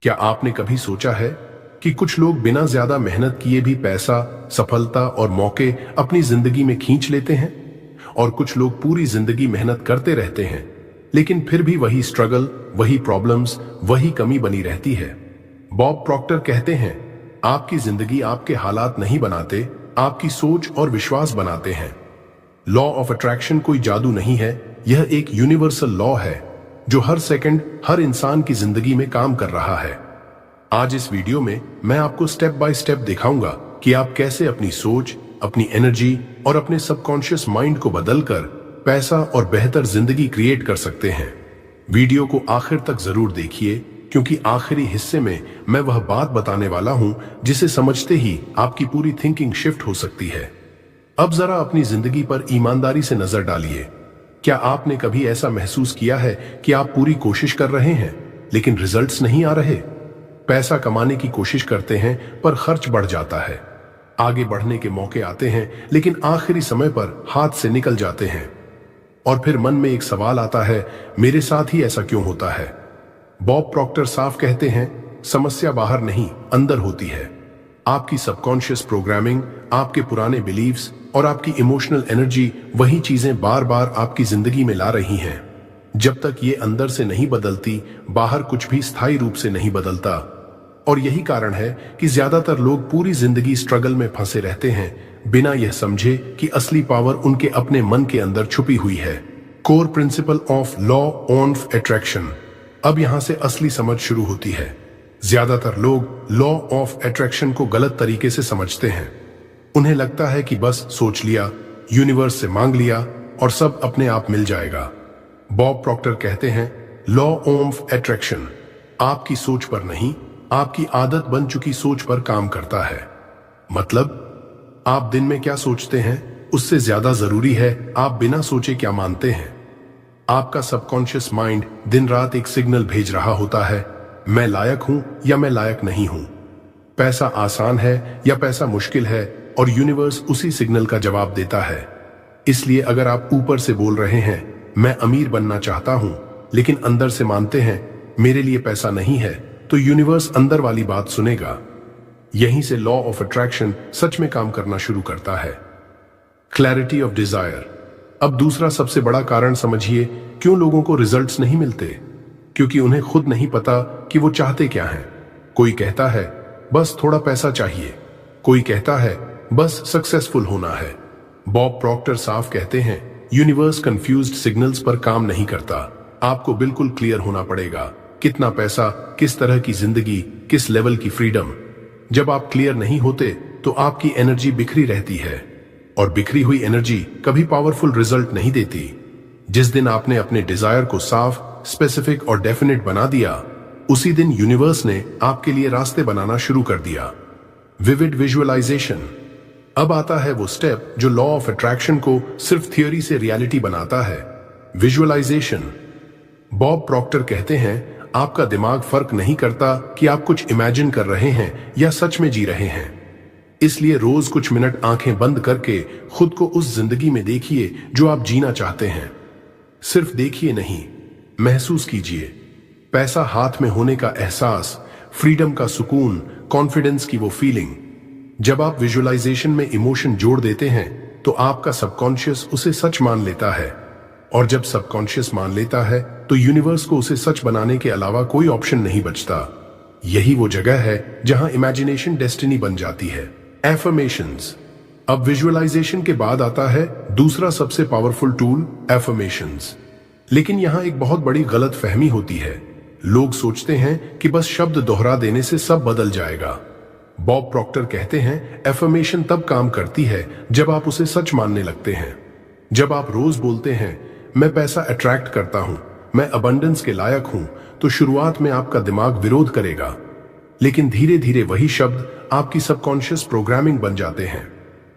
क्या आपने कभी सोचा है कि कुछ लोग बिना ज्यादा मेहनत किए भी पैसा, सफलता और मौके अपनी जिंदगी में खींच लेते हैं, और कुछ लोग पूरी जिंदगी मेहनत करते रहते हैं लेकिन फिर भी वही स्ट्रगल, वही प्रॉब्लम्स, वही कमी बनी रहती है। बॉब प्रॉक्टर कहते हैं, आपकी जिंदगी आपके हालात नहीं बनाते, आपकी सोच और विश्वास बनाते हैं। लॉ ऑफ अट्रैक्शन कोई जादू नहीं है, यह एक यूनिवर्सल लॉ है जो हर सेकंड हर इंसान की जिंदगी में काम कर रहा है। आज इस वीडियो में मैं आपको स्टेप बाय स्टेप दिखाऊंगा कि आप कैसे अपनी सोच, अपनी एनर्जी और अपने सबकॉन्शियस माइंड को बदलकर पैसा और बेहतर जिंदगी क्रिएट कर सकते हैं। वीडियो को आखिर तक जरूर देखिए, क्योंकि आखिरी हिस्से में मैं वह बात बताने वाला हूं जिसे समझते ही आपकी पूरी थिंकिंग शिफ्ट हो सकती है। अब जरा अपनी जिंदगी पर ईमानदारी से नजर डालिए। क्या आपने कभी ऐसा महसूस किया है कि आप पूरी कोशिश कर रहे हैं लेकिन रिजल्ट्स नहीं आ रहे? पैसा कमाने की कोशिश करते हैं पर खर्च बढ़ जाता है, आगे बढ़ने के मौके आते हैं लेकिन आखिरी समय पर हाथ से निकल जाते हैं, और फिर मन में एक सवाल आता है, मेरे साथ ही ऐसा क्यों होता है? बॉब प्रॉक्टर साफ कहते हैं, समस्या बाहर नहीं, अंदर होती है। आपकी सबकॉन्शियस प्रोग्रामिंग, आपके पुराने बिलीव्स और आपकी इमोशनल एनर्जी वही चीजें बार बार आपकी जिंदगी में ला रही हैं। जब तक ये अंदर से नहीं बदलती, बाहर कुछ भी स्थायी रूप से नहीं बदलता। और यही कारण है कि ज्यादातर लोग पूरी जिंदगी स्ट्रगल में फंसे रहते हैं, बिना यह समझे कि असली पावर उनके अपने मन के अंदर छुपी हुई है। Core principle of law of attraction. अब यहां से असली समझ शुरू होती है। ज्यादातर लोग लॉ ऑफ अट्रैक्शन को गलत तरीके से समझते हैं। उन्हें लगता है कि बस सोच लिया, यूनिवर्स से मांग लिया और सब अपने आप मिल जाएगा। बॉब प्रॉक्टर कहते हैं, लॉ ऑफ अट्रैक्शन आपकी सोच पर नहीं, आपकी आदत बन चुकी सोच पर काम करता है। मतलब आप दिन में क्या सोचते हैं उससे ज्यादा जरूरी है आप बिना सोचे क्या मानते हैं। आपका सबकॉन्शियस माइंड दिन रात एक सिग्नल भेज रहा होता है, मैं लायक हूं या मैं लायक नहीं हूं, पैसा आसान है या पैसा मुश्किल है, और यूनिवर्स उसी सिग्नल का जवाब देता है। इसलिए अगर आप ऊपर से बोल रहे हैं, मैं अमीर बनना चाहता हूं, लेकिन अंदर से मानते हैं मेरे लिए पैसा नहीं है, तो यूनिवर्स अंदर वाली बात सुनेगा। यहीं से लॉ ऑफ अट्रैक्शन सच में काम करना शुरू करता है। Clarity of desire. अब दूसरा सबसे बड़ा कारण समझिए क्यों लोगों को रिजल्ट्स नहीं मिलते, क्योंकि उन्हें खुद नहीं पता कि वो चाहते क्या हैं। कोई कहता है बस थोड़ा पैसा चाहिए, कोई कहता है बस सक्सेसफुल होना है। बॉब प्रॉक्टर साफ कहते हैं, यूनिवर्स कंफ्यूज्ड सिग्नल्स पर काम नहीं करता। आपको बिल्कुल क्लियर होना पड़ेगा, कितना पैसा, किस तरह की जिंदगी, किस लेवल की फ्रीडम। जब आप क्लियर नहीं होते तो आपकी एनर्जी बिखरी रहती है, और बिखरी हुई एनर्जी कभी पावरफुल रिजल्ट नहीं देती। जिस दिन आपने अपने डिजायर को साफ, स्पेसिफिक और डेफिनेट बना दिया, उसी दिन यूनिवर्स ने आपके लिए रास्ते बनाना शुरू कर दिया। Vivid visualisation. अब आता है वो स्टेप जो लॉ ऑफ अट्रैक्शन को सिर्फ थियोरी से रियलिटी बनाता है, विजुअलाइजेशन। बॉब प्रॉक्टर कहते हैं, आपका दिमाग फर्क नहीं करता कि आप कुछ इमेजिन कर रहे हैं या सच में जी रहे हैं। इसलिए रोज कुछ मिनट आंखें बंद करके खुद को उस जिंदगी में देखिए जो आप जीना चाहते हैं। सिर्फ देखिए नहीं, महसूस कीजिए। पैसा हाथ में होने का एहसास, फ्रीडम का सुकून, कॉन्फिडेंस की वो फीलिंग। जब आप विजुअलाइजेशन में इमोशन जोड़ देते हैं तो आपका सबकॉन्शियस उसे सच मान लेता है, और जब सबकॉन्शियस मान लेता है तो यूनिवर्स को उसे सच बनाने के अलावा कोई ऑप्शन नहीं बचता। यही वो जगह है जहां इमेजिनेशन डेस्टिनी बन जाती है। एफर्मेशंस। अब विजुअलाइजेशन के बाद आता है दूसरा सबसे पावरफुल टूल, एफर्मेशंस। लेकिन यहां एक बहुत बड़ी गलत फहमी होती है। लोग सोचते हैं कि बस शब्द दोहरा देने से सब बदल जाएगा। बॉब प्रॉक्टर कहते हैं, एफर्मेशन तब काम करती है जब आप उसे सच मानने लगते हैं। जब आप रोज बोलते हैं, मैं पैसा अट्रैक्ट करता हूं, मैं अबंडेंस के लायक हूं, तो शुरुआत में आपका दिमाग विरोध करेगा, लेकिन धीरे धीरे वही शब्द आपकी सबकॉन्शियस प्रोग्रामिंग बन जाते हैं।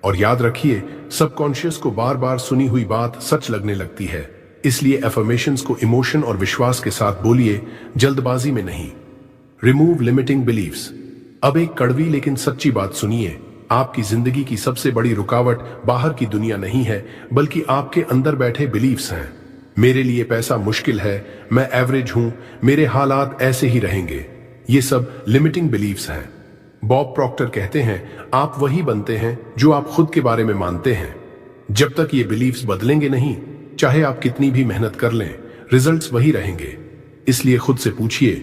और याद रखिए, सबकॉन्शियस को बार बार सुनी हुई बात सच लगने लगती है। इसलिए एफर्मेशंस को इमोशन और विश्वास के साथ बोलिए, जल्दबाजी में नहीं। Remove limiting beliefs. अब एक कड़वी लेकिन सच्ची बात सुनिए, आपकी जिंदगी की सबसे बड़ी रुकावट बाहर की दुनिया नहीं है, बल्कि आपके अंदर बैठे बिलीव्स हैं। मेरे लिए पैसा मुश्किल है, मैं एवरेज हूं, मेरे हालात ऐसे ही रहेंगे। ये सब लिमिटिंग बिलीफ्स हैं। बॉब प्रॉक्टर कहते हैं, आप वही बनते हैं जो आप खुद के बारे में मानते हैं। जब तक ये बिलीफ्स बदलेंगे नहीं, चाहे आप कितनी भी मेहनत कर लें, रिजल्ट्स वही रहेंगे। इसलिए खुद से पूछिए,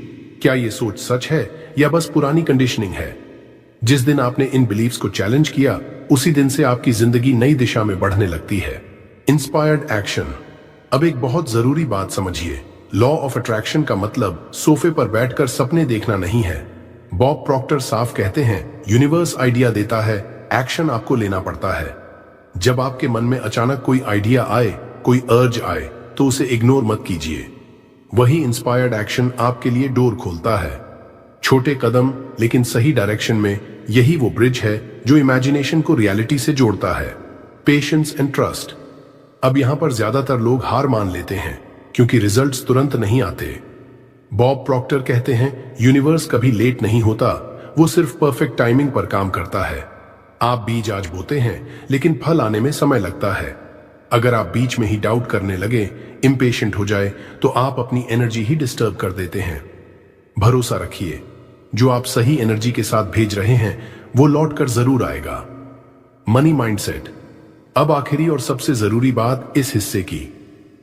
क्या ये सोच सच है या बस पुरानी कंडीशनिंग है? जिस दिन आपने इन बिलीफ्स को चैलेंज किया, उसी दिन से आपकी जिंदगी नई दिशा में बढ़ने लगती है। Inspired action. अब एक बहुत जरूरी बात समझिए, लॉ ऑफ अट्रैक्शन का मतलब सोफे पर बैठकर सपने देखना नहीं है। बॉब प्रॉक्टर साफ कहते हैं, यूनिवर्स आइडिया देता है, एक्शन आपको लेना पड़ता है। जब आपके मन में अचानक कोई आइडिया आए, कोई अर्ज आए, तो उसे इग्नोर मत कीजिए। वही इंस्पायर्ड एक्शन आपके लिए डोर खोलता है। छोटे कदम लेकिन सही डायरेक्शन में, यही वो ब्रिज है जो इमेजिनेशन को रियलिटी से जोड़ता है। Patience and trust. अब यहां पर ज्यादातर लोग हार मान लेते हैं क्योंकि रिजल्ट्स तुरंत नहीं आते। बॉब प्रॉक्टर कहते हैं, यूनिवर्स कभी लेट नहीं होता, वो सिर्फ परफेक्ट टाइमिंग पर काम करता है। आप बीज आज बोते हैं लेकिन फल आने में समय लगता है। अगर आप बीच में ही डाउट करने लगे, इम्पेशेंट हो जाए, तो आप अपनी एनर्जी ही डिस्टर्ब कर देते हैं। भरोसा रखिए, जो आप सही एनर्जी के साथ भेज रहे हैं वो लौट कर जरूर आएगा। Money mindset. अब आखिरी और सबसे जरूरी बात इस हिस्से की,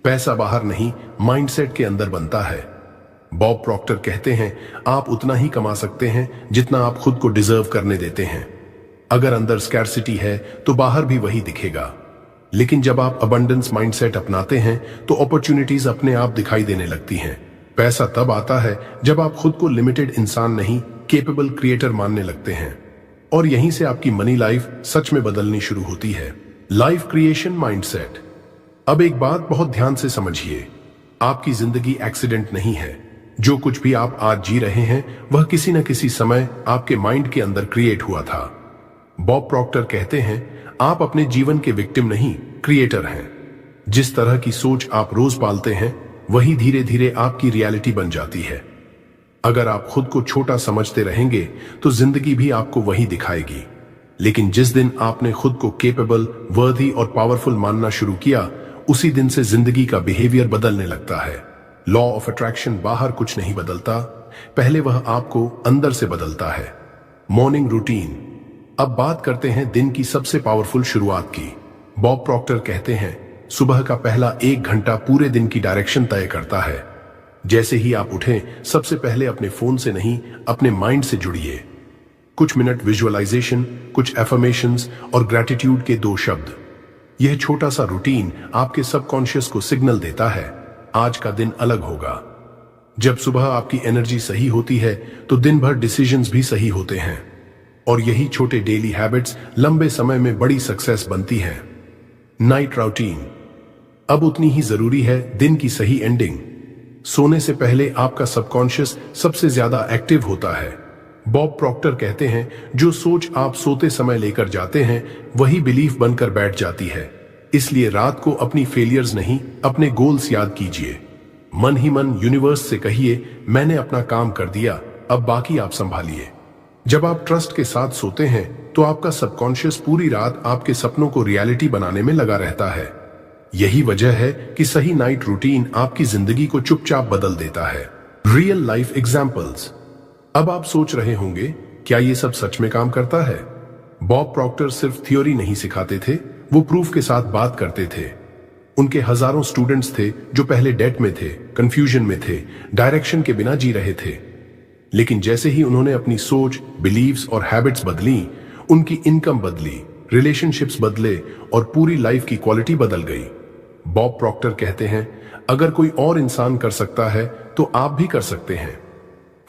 पैसा बाहर नहीं, माइंडसेट के अंदर बनता है। बॉब प्रॉक्टर कहते हैं, आप उतना ही कमा सकते हैं जितना आप खुद को डिजर्व करने देते हैं। अगर अंदर स्कैर्सिटी है तो बाहर भी वही दिखेगा। लेकिन जब आप अबंडेंस माइंडसेट अपनाते हैं तो अपॉर्चुनिटीज अपने आप दिखाई देने लगती हैं। पैसा तब आता है जब आप खुद को लिमिटेड इंसान नहीं, केपेबल क्रिएटर मानने लगते हैं। और यहीं से आपकी मनी लाइफ सच में बदलनी शुरू होती है। Life creation mindset. अब एक बात बहुत ध्यान से समझिए, आपकी जिंदगी एक्सीडेंट नहीं है। जो कुछ भी आप आज जी रहे हैं वह किसी न किसी समय आपके माइंड के अंदर क्रिएट हुआ था। बॉब प्रॉक्टर कहते हैं, आप अपने जीवन के विक्टिम नहीं, क्रिएटर हैं। जिस तरह की सोच आप रोज पालते हैं वही धीरे धीरे आपकी रियलिटी बन जाती है। अगर आप खुद को छोटा समझते रहेंगे तो जिंदगी भी आपको वही दिखाएगी। लेकिन जिस दिन आपने खुद को केपेबल, वर्दी और पावरफुल मानना शुरू किया, उसी दिन से जिंदगी का बिहेवियर बदलने लगता है। लॉ ऑफ अट्रैक्शन बाहर कुछ नहीं बदलता, पहले वह आपको अंदर से बदलता है। Morning routine. अब बात करते हैं दिन की सबसे पावरफुल शुरुआत की। बॉब प्रॉक्टर कहते हैं, सुबह का पहला 1 घंटा पूरे दिन की डायरेक्शन तय करता है। जैसे ही आप उठें, सबसे पहले अपने फोन से नहीं, अपने माइंड से जुड़िए। कुछ मिनट विजुअलाइजेशन, कुछ एफर्मेशंस और ग्रैटिट्यूड के 2 शब्द। यह छोटा सा रूटीन आपके सबकॉन्शियस को सिग्नल देता है, आज का दिन अलग होगा। जब सुबह आपकी एनर्जी सही होती है तो दिन भर डिसीजंस भी सही होते हैं। और यही छोटे डेली हैबिट्स लंबे समय में बड़ी सक्सेस बनती हैं। Night routine. अब उतनी ही जरूरी है दिन की सही एंडिंग। सोने से पहले आपका सबकॉन्शियस सबसे ज्यादा एक्टिव होता है। बॉब प्रॉक्टर कहते हैं, जो सोच आप सोते समय लेकर जाते हैं वही बिलीफ बनकर बैठ जाती है। इसलिए रात को अपनी फेलियर्स नहीं, अपने गोल्स याद कीजिए। मन ही मन यूनिवर्स से कहिए, मैंने अपना काम कर दिया, अब बाकी आप संभालिए। जब आप ट्रस्ट के साथ सोते हैं तो आपका सबकॉन्शियस पूरी रात आपके सपनों को रियलिटी बनाने में लगा रहता है। यही वजह है कि सही नाइट रूटीन आपकी जिंदगी को चुपचाप बदल देता है। Real life examples. अब आप सोच रहे होंगे, क्या ये सब सच में काम करता है? बॉब प्रॉक्टर सिर्फ थ्योरी नहीं सिखाते थे, वो प्रूफ के साथ बात करते थे। उनके हजारों स्टूडेंट्स थे जो पहले डेट में थे, कंफ्यूजन में थे, डायरेक्शन के बिना जी रहे थे। लेकिन जैसे ही उन्होंने अपनी सोच, बिलीव्स और हैबिट्स बदली, उनकी इनकम बदली, रिलेशनशिप्स बदले और पूरी लाइफ की क्वालिटी बदल गई। बॉब प्रॉक्टर कहते हैं, अगर कोई और इंसान कर सकता है तो आप भी कर सकते हैं।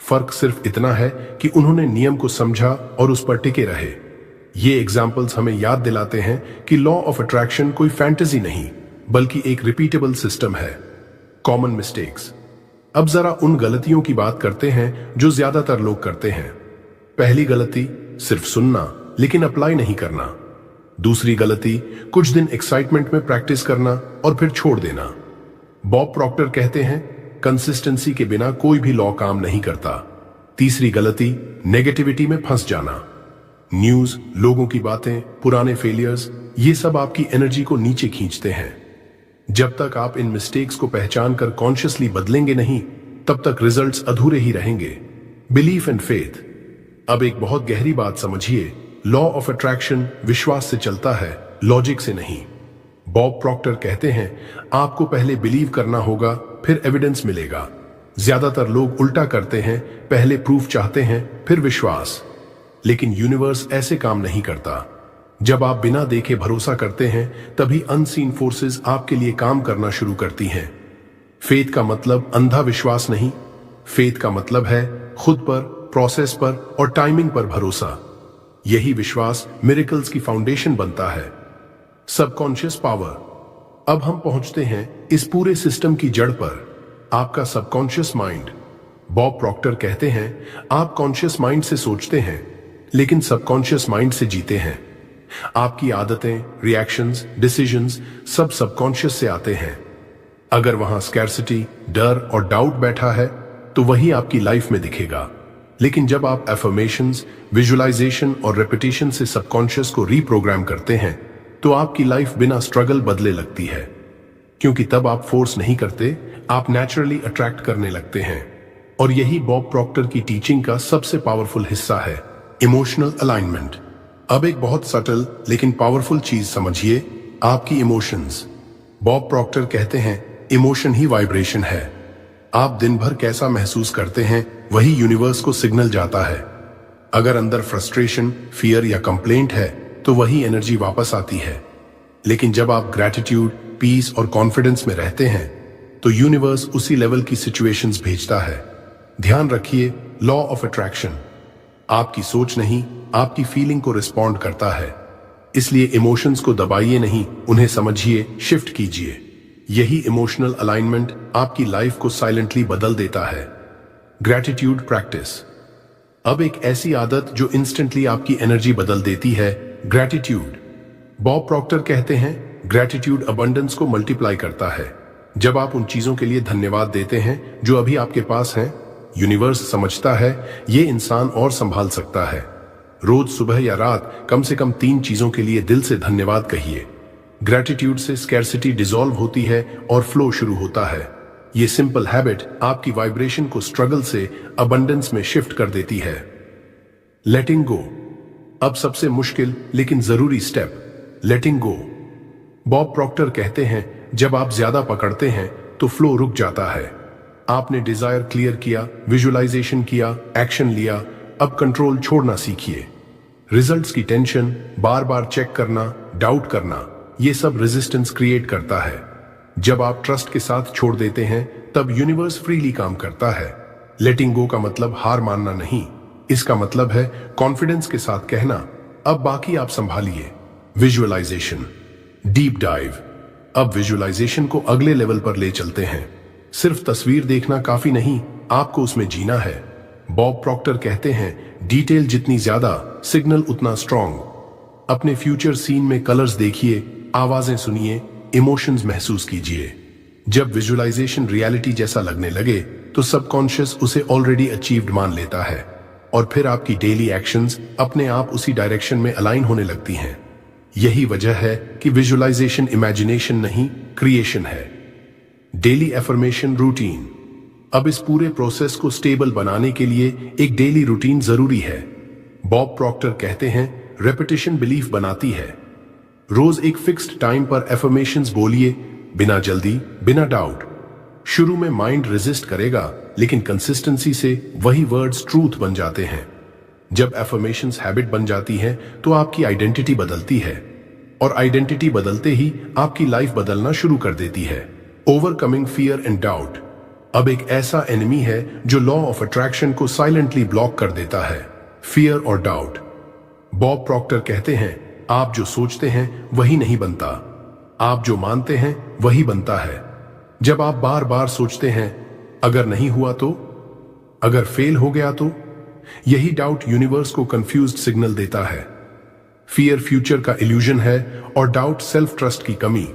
फर्क सिर्फ इतना है कि उन्होंने नियम को समझा और उस पर टिके रहे। ये एग्जाम्पल्स हमें याद दिलाते हैं कि लॉ ऑफ अट्रैक्शन कोई फैंटेसी नहीं, बल्कि एक रिपीटेबल सिस्टम है। Common mistakes. अब जरा उन गलतियों की बात करते हैं जो ज्यादातर लोग करते हैं। पहली गलती, सिर्फ सुनना लेकिन अप्लाई नहीं करना। दूसरी गलती, कुछ दिन एक्साइटमेंट में प्रैक्टिस करना और फिर छोड़ देना। बॉब प्रॉक्टर कहते हैं, कंसिस्टेंसी के बिना कोई भी लॉ काम नहीं करता। तीसरी गलती, नेगेटिविटी में फंस जाना। न्यूज, लोगों की बातें, पुराने फेलियर्स, ये सब आपकी एनर्जी को नीचे खींचते हैं। जब तक आप इन मिस्टेक्स को पहचान कर कॉन्शियसली बदलेंगे नहीं, तब तक रिजल्ट्स अधूरे ही रहेंगे। Belief and faith. अब एक बहुत गहरी बात समझिए, लॉ ऑफ अट्रैक्शन विश्वास से चलता है, लॉजिक से नहीं। बॉब प्रॉक्टर कहते हैं, आपको पहले बिलीव करना होगा, फिर एविडेंस मिलेगा। ज्यादातर लोग उल्टा करते हैं, पहले प्रूफ चाहते हैं, फिर विश्वास। लेकिन यूनिवर्स ऐसे काम नहीं करता। जब आप बिना देखे भरोसा करते हैं, तभी अनसीन फोर्सेस आपके लिए काम करना शुरू करती हैं। फेथ का मतलब अंधा विश्वास नहीं, फेथ का मतलब है खुद पर, प्रोसेस पर और टाइमिंग पर भरोसा। यही विश्वास मिरेकल्स की फाउंडेशन बनता है। Subconscious power. अब हम पहुंचते हैं इस पूरे सिस्टम की जड़ पर, आपका सबकॉन्शियस माइंड। बॉब प्रॉक्टर कहते हैं, आप कॉन्शियस माइंड से सोचते हैं, लेकिन सबकॉन्शियस माइंड से जीते हैं। आपकी आदतें, रिएक्शंस, डिसीजंस सब सबकॉन्शियस से आते हैं। अगर वहां स्कैर्सिटी, डर और डाउट बैठा है, तो वही आपकी लाइफ में दिखेगा। लेकिन जब आप एफर्मेशंस, विजुअलाइजेशन और रेपिटेशन से सबकॉन्शियस को रीप्रोग्राम करते हैं, तो आपकी लाइफ बिना स्ट्रगल बदले लगती है। क्योंकि तब आप फोर्स नहीं करते, आप नेचुरली अट्रैक्ट करने लगते हैं। और यही बॉब प्रॉक्टर की टीचिंग का सबसे पावरफुल हिस्सा है, इमोशनल अलाइनमेंट। अब एक बहुत सटल लेकिन पावरफुल चीज समझिए, आपकी इमोशंस। बॉब प्रॉक्टर कहते हैं, इमोशन ही वाइब्रेशन है। आप दिन भर कैसा महसूस करते हैं, वही यूनिवर्स को सिग्नल जाता है। अगर अंदर फ्रस्ट्रेशन, फियर या कंप्लेंट है, तो वही एनर्जी वापस आती है। लेकिन जब आप ग्रैटिट्यूड, पीस और कॉन्फिडेंस में रहते हैं, तो यूनिवर्स उसी लेवल की सिचुएशंस भेजता है। ध्यान रखिए, लॉ ऑफ अट्रैक्शन। आपकी सोच नहीं, आपकी फीलिंग को रिस्पॉन्ड करता है। इसलिए इमोशंस को दबाइए नहीं, उन्हें समझिए, शिफ्ट कीजिए। यही इमोशनल अलाइनमेंट आपकी लाइफ को साइलेंटली बदल देता है। Gratitude practice. अब एक ऐसी आदत जो इंस्टेंटली आपकी एनर्जी बदल देती है, ग्रैटिट्यूड। बॉब प्रॉक्टर कहते हैं, ग्रैटिट्यूड अबंडेंस को मल्टीप्लाई करता है। जब आप उन चीजों के लिए धन्यवाद देते हैं जो अभी आपके पास हैं, यूनिवर्स समझता है ये इंसान और संभाल सकता है। रोज सुबह या रात कम से कम 3 चीजों के लिए दिल से धन्यवाद कहिए। ग्रैटिट्यूड से स्कैर्सिटी डिसॉल्व होती है और फ्लो शुरू होता है। ये सिंपल हैबिट आपकी वाइब्रेशन को स्ट्रगल से अबंडेंस में शिफ्ट कर देती है। लेटिंग गो। अब सबसे मुश्किल लेकिन जरूरी स्टेप, लेटिंग गो। बॉब प्रॉक्टर कहते हैं, जब आप ज्यादा पकड़ते हैं तो फ्लो रुक जाता है। आपने डिजायर क्लियर किया, विजुअलाइजेशन किया, एक्शन लिया, अब कंट्रोल छोड़ना सीखिए। रिजल्ट्स की टेंशन, बार बार चेक करना, डाउट करना, ये सब रेजिस्टेंस क्रिएट करता है। जब आप ट्रस्ट के साथ छोड़ देते हैं, तब यूनिवर्स फ्रीली काम करता है। लेटिंग गो का मतलब हार मानना नहीं, इसका मतलब है कॉन्फिडेंस के साथ कहना, अब बाकी आप संभालिए। Visualisation, deep dive. अब विजुअलाइजेशन को अगले लेवल पर ले चलते हैं। सिर्फ तस्वीर देखना काफी नहीं, आपको उसमें जीना है। बॉब प्रॉक्टर कहते हैं, डिटेल जितनी ज्यादा, सिग्नल उतना स्ट्रॉन्ग। अपने फ्यूचर सीन में कलर्स देखिए, आवाजें सुनिए, इमोशंस महसूस कीजिए। जब विजुअलाइजेशन रियलिटी जैसा लगने लगे, तो सबकॉन्शियस उसे ऑलरेडी अचीव्ड मान लेता है, और फिर आपकी डेली एक्शंस अपने आप उसी डायरेक्शन में अलाइन होने लगती हैं। यही वजह है कि विजुअलाइजेशन इमेजिनेशन नहीं, क्रिएशन है। Daily affirmation routine. अब इस पूरे प्रोसेस को स्टेबल बनाने के लिए एक डेली रूटीन जरूरी है। बॉब प्रॉक्टर कहते हैं, रेपिटेशन बिलीफ बनाती है। रोज एक फिक्स्ड टाइम पर एफर्मेशंस बोलिए, बिना जल्दी, बिना डाउट। शुरू में माइंड रेजिस्ट करेगा, लेकिन कंसिस्टेंसी से वही वर्ड्स ट्रूथ बन जाते हैं। जब एफर्मेशंस हैबिट बन जाती है, तो आपकी आइडेंटिटी बदलती है, और आइडेंटिटी बदलते ही आपकी लाइफ बदलना शुरू कर देती है। Overcoming fear and doubt. अब एक ऐसा एनिमी है जो लॉ ऑफ अट्रैक्शन को साइलेंटली ब्लॉक कर देता है, फियर और डाउट। बॉब प्रॉक्टर कहते हैं, आप जो सोचते हैं वही नहीं बनता, आप जो मानते हैं वही बनता है। जब आप बार बार सोचते हैं, अगर नहीं हुआ तो, अगर फेल हो गया तो, यही डाउट यूनिवर्स को कंफ्यूज्ड सिग्नल देता है। फियर फ्यूचर का इल्यूजन है और डाउट सेल्फ ट्रस्ट की कमी।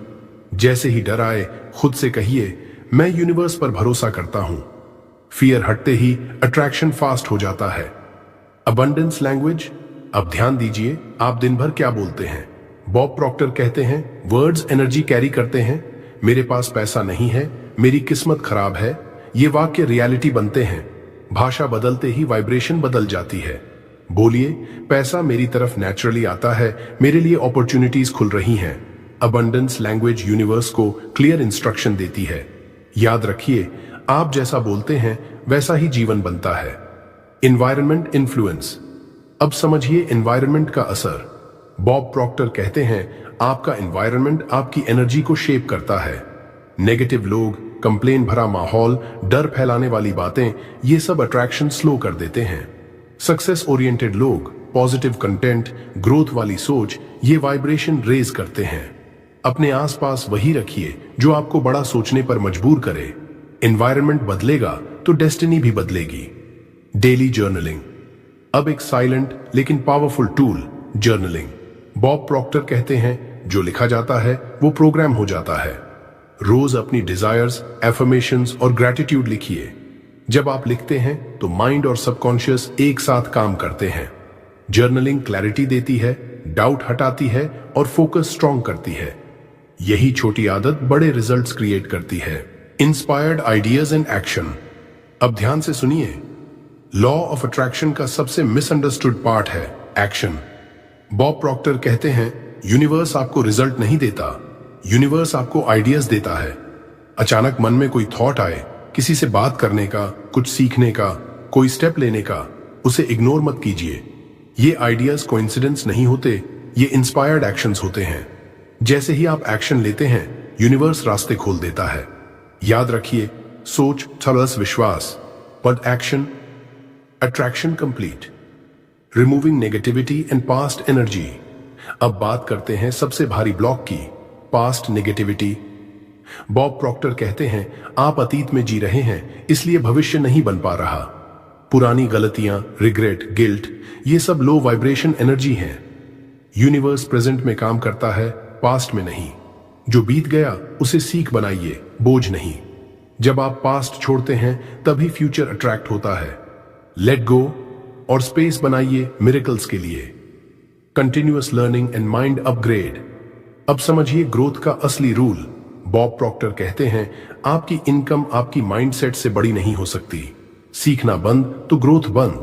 जैसे ही डर आए, खुद से कहिए, मैं यूनिवर्स पर भरोसा करता हूं। फियर हटते ही अट्रैक्शन फास्ट हो जाता है। Abundance language. अब ध्यान दीजिए, आप दिन भर क्या बोलते हैं। बॉब प्रॉक्टर कहते हैं, वर्ड्स एनर्जी कैरी करते हैं। मेरे पास पैसा नहीं है, मेरी किस्मत खराब है, ये वाक्य रियलिटी बनते हैं। भाषा बदलते ही वाइब्रेशन बदल जाती है। बोलिए, पैसा मेरी तरफ नेचुरली आता है, मेरे लिए अपॉर्चुनिटीज खुल रही हैं। अबंडेंस लैंग्वेज यूनिवर्स को क्लियर इंस्ट्रक्शन देती है। याद रखिए, आप जैसा बोलते हैं वैसा ही जीवन बनता है। Environment influence. अब समझिए एनवायरनमेंट का असर। बॉब प्रॉक्टर कहते हैं, आपका एनवायरनमेंट आपकी एनर्जी को शेप करता है। नेगेटिव लोग, कंप्लेन भरा माहौल, डर फैलाने वाली बातें, ये सब अट्रैक्शन स्लो कर देते हैं। सक्सेस ओरिएंटेड लोग, पॉजिटिव कंटेंट, ग्रोथ वाली सोच, ये वाइब्रेशन रेज करते हैं। अपने आसपास वही रखिए जो आपको बड़ा सोचने पर मजबूर करे। एनवायरनमेंट बदलेगा तो डेस्टिनी भी बदलेगी। Daily journaling. अब एक साइलेंट लेकिन powerful tool, journaling. Bob Procter कहते हैं, जो लिखा जाता है वो प्रोग्राम हो जाता है। रोज अपनी डिजायर्स, एफर्मेशंस और ग्रैटिट्यूड लिखिए। जब आप लिखते हैं तो माइंड और सबकॉन्शियस एक साथ काम करते हैं। जर्नलिंग क्लैरिटी देती है, डाउट हटाती है और फोकस स्ट्रॉन्ग करती है। यही छोटी आदत बड़े रिजल्ट्स क्रिएट करती है। Inspired ideas and action. अब ध्यान से सुनिए, लॉ ऑफ अट्रैक्शन का सबसे मिसअंडरस्टूड पार्ट है एक्शन। बॉब प्रॉक्टर कहते हैं, यूनिवर्स आपको रिजल्ट नहीं देता, यूनिवर्स आपको आइडियाज देता है। अचानक मन में कोई थॉट आए, किसी से बात करने का, कुछ सीखने का, कोई स्टेप लेने का, उसे इग्नोर मत कीजिए। ये आइडियाज कोइंसिडेंस नहीं होते, ये इंस्पायर्ड एक्शंस होते हैं। जैसे ही आप एक्शन लेते हैं, यूनिवर्स रास्ते खोल देता है। याद रखिए, सोच थोड़ा विश्वास, but action attraction complete. Removing negativity and past energy. अब बात करते हैं सबसे भारी ब्लॉक की, पास्ट नेगेटिविटी। बॉब प्रॉक्टर कहते हैं, आप अतीत में जी रहे हैं, इसलिए भविष्य नहीं बन पा रहा। पुरानी गलतियां, रिग्रेट, गिल्ट, ये सब लो वाइब्रेशन एनर्जी हैं। यूनिवर्स प्रेजेंट में काम करता है, पास्ट में नहीं। जो बीत गया उसे सीख बनाइए, बोझ नहीं। जब आप पास्ट छोड़ते हैं तभी फ्यूचर अट्रैक्ट होता है। लेट गो और स्पेस बनाइए मिरेकल्स के लिए। Continuous learning and mind upgrade. अब समझिए ग्रोथ का असली रूल। बॉब प्रॉक्टर कहते हैं, आपकी इनकम आपकी माइंडसेट से बड़ी नहीं हो सकती। सीखना बंद तो ग्रोथ बंद।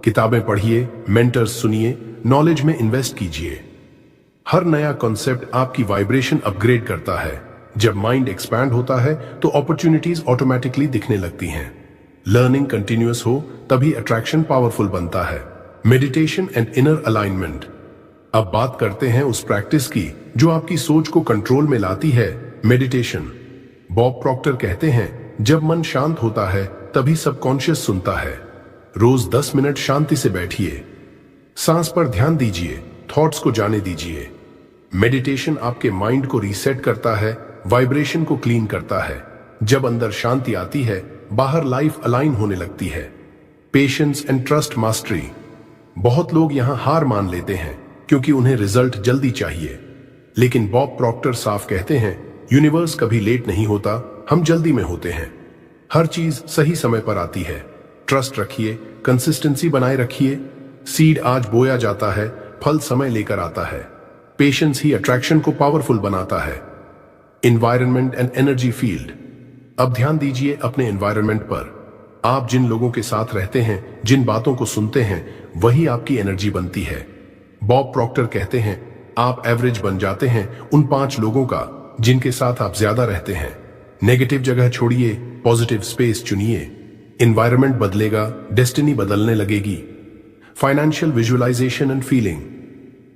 किताबें पढ़िए, मेंटर्स सुनिए, नॉलेज में इन्वेस्ट कीजिए। हर नया कॉन्सेप्ट आपकी वाइब्रेशन अपग्रेड करता है। जब माइंड एक्सपैंड होता है तो अपॉर्चुनिटीज ऑटोमेटिकली दिखने लगती हैं। लर्निंग कंटिन्यूअस हो तभी अट्रैक्शन पावरफुल बनता है। Meditation and inner alignment. अब बात करते हैं उस प्रैक्टिस की जो आपकी सोच को कंट्रोल में लाती है, मेडिटेशन। बॉब प्रॉक्टर कहते हैं, जब मन शांत होता है तभी सबकॉन्शियस सुनता है। रोज 10 मिनट शांति से बैठिए, सांस पर ध्यान दीजिए, थॉट्स को जाने दीजिए। मेडिटेशन आपके माइंड को रीसेट करता है, वाइब्रेशन को क्लीन करता है। जब अंदर शांति आती है, बाहर लाइफ अलाइन होने लगती है। Patience and trust mastery. बहुत लोग यहां हार मान लेते हैं क्योंकि उन्हें रिजल्ट जल्दी चाहिए, लेकिन बॉब प्रॉक्टर साफ कहते हैं, यूनिवर्स कभी लेट नहीं होता, हम जल्दी में होते हैं। हर चीज सही समय पर आती है। ट्रस्ट रखिए, कंसिस्टेंसी बनाए रखिए। सीड आज बोया जाता है, फल समय लेकर आता है। पेशेंस ही अट्रैक्शन को पावरफुल बनाता है। Environment and energy field. अब ध्यान दीजिए अपने एनवायरनमेंट पर। आप जिन लोगों के साथ रहते हैं, जिन बातों को सुनते हैं, वही आपकी एनर्जी बनती है। बॉब प्रॉक्टर कहते हैं, आप एवरेज बन जाते हैं उन 5 लोगों का जिनके साथ आप ज्यादा रहते हैं। नेगेटिव जगह छोड़िए, पॉजिटिव स्पेस चुनिए। एनवायरनमेंट बदलेगा, डेस्टिनी बदलने लगेगी। Financial visualization and feeling.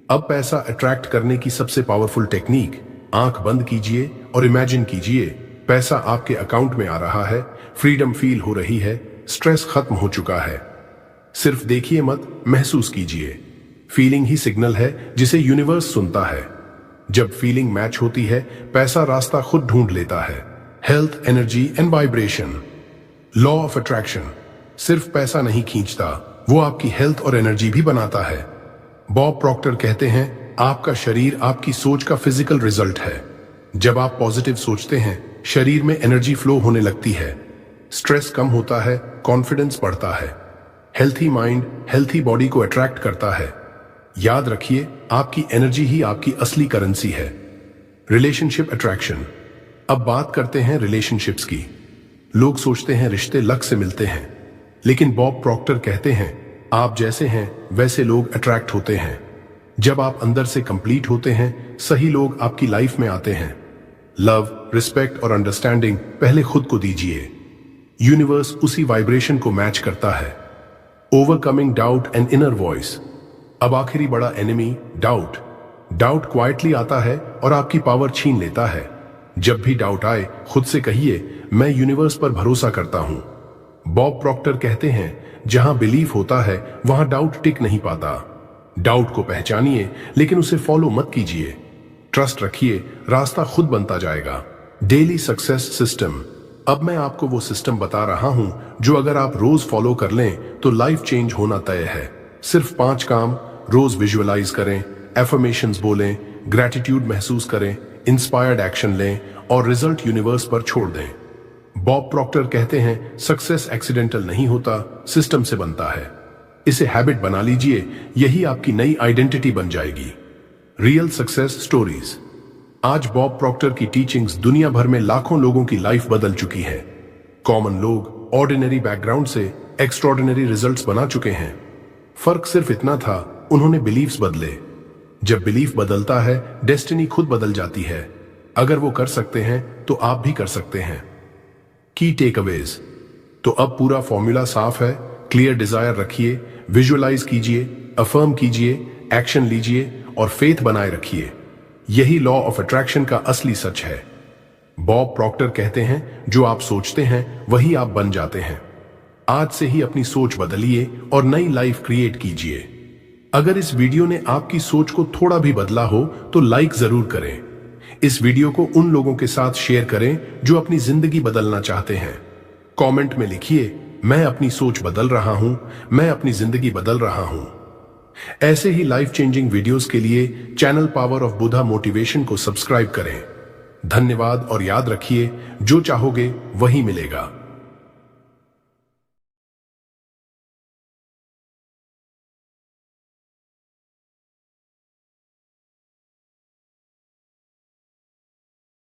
अब पैसा अट्रैक्ट करने की सबसे पावरफुल टेक्निक, आंख बंद कीजिए और इमेजिन कीजिए पैसा आपके अकाउंट में आ रहा है, फ्रीडम फील हो रही है, स्ट्रेस खत्म हो चुका है। सिर्फ देखिए मत, महसूस कीजिए। फीलिंग ही सिग्नल है जिसे यूनिवर्स सुनता है। जब फीलिंग मैच होती है, पैसा रास्ता खुद ढूंढ लेता है। Health, energy and vibration. Law of attraction सिर्फ पैसा नहीं खींचता, वो आपकी हेल्थ और एनर्जी भी बनाता है। बॉब प्रॉक्टर कहते हैं, आपका शरीर आपकी सोच का फिजिकल रिजल्ट है। जब आप पॉजिटिव सोचते हैं, शरीर में एनर्जी फ्लो होने लगती है, स्ट्रेस कम होता है, कॉन्फिडेंस बढ़ता है। हेल्थी माइंड हेल्थी बॉडी को अट्रैक्ट करता है। याद रखिए, आपकी एनर्जी ही आपकी असली करेंसी है। Relationship attraction. अब बात करते हैं रिलेशनशिप्स की। लोग सोचते हैं रिश्ते लक से मिलते हैं, लेकिन बॉब प्रॉक्टर कहते हैं, आप जैसे हैं वैसे लोग अट्रैक्ट होते हैं। जब आप अंदर से कंप्लीट होते हैं, सही लोग आपकी लाइफ में आते हैं। लव, रिस्पेक्ट और अंडरस्टैंडिंग पहले खुद को दीजिए। यूनिवर्स उसी वाइब्रेशन को मैच करता है। Overcoming doubt and inner voice. अब आखिरी बड़ा एनिमी, डाउट। डाउट क्वाइटली आता है और आपकी पावर छीन लेता है। जब भी डाउट आए, खुद से कहिए, मैं यूनिवर्स पर भरोसा करता हूं। बॉब प्रॉक्टर कहते हैं, जहां बिलीफ होता है वहां डाउट टिक नहीं पाता। डाउट को पहचानिए, लेकिन उसे फॉलो मत कीजिए। ट्रस्ट रखिए, रास्ता खुद बनता जाएगा। Daily success system. अब मैं आपको वो सिस्टम बता रहा हूं जो अगर आप रोज फॉलो कर लें तो लाइफ चेंज होना तय है। सिर्फ 5 काम। रोज विजुअलाइज करें, एफर्मेशंस बोलें, ग्रैटिट्यूड महसूस करें, इंस्पायर्ड एक्शन लें और रिजल्ट यूनिवर्स पर छोड़ दें। बॉब प्रॉक्टर कहते हैं, सक्सेस एक्सीडेंटल नहीं होता, सिस्टम से बनता है। इसे हैबिट बना लीजिए, यही आपकी नई आइडेंटिटी बन जाएगी। Real success stories. आज बॉब प्रॉक्टर की टीचिंग्स दुनिया भर में लाखों लोगों की लाइफ बदल चुकी है। कॉमन लोग ऑर्डिनरी बैकग्राउंड से एक्स्ट्रॉर्डिनरी रिजल्ट्स बना चुके हैं। फर्क सिर्फ इतना था, उन्होंने बिलीफ्स बदले। जब बिलीफ बदलता है, डेस्टिनी खुद बदल जाती है। अगर वो कर सकते हैं तो आप भी कर सकते हैं। की टेकअवेज। तो अब पूरा फॉर्मूला साफ है। क्लियर डिजायर रखिए, विजुअलाइज कीजिए, अफर्म कीजिए, एक्शन लीजिए और फेथ बनाए रखिए। यही लॉ ऑफ अट्रैक्शन का असली सच है। बॉब प्रॉक्टर कहते हैं, जो आप सोचते हैं वही आप बन जाते हैं। आज से ही अपनी सोच बदलिए और नई लाइफ क्रिएट कीजिए। अगर इस वीडियो ने आपकी सोच को थोड़ा भी बदला हो तो लाइक जरूर करें। इस वीडियो को उन लोगों के साथ शेयर करें जो अपनी जिंदगी बदलना चाहते हैं। कमेंट में लिखिए, मैं अपनी सोच बदल रहा हूं, मैं अपनी जिंदगी बदल रहा हूं। ऐसे ही लाइफ चेंजिंग वीडियोस के लिए channel power of Buddha motivation को सब्सक्राइब करें। धन्यवाद और याद रखिए, जो चाहोगे वही मिलेगा।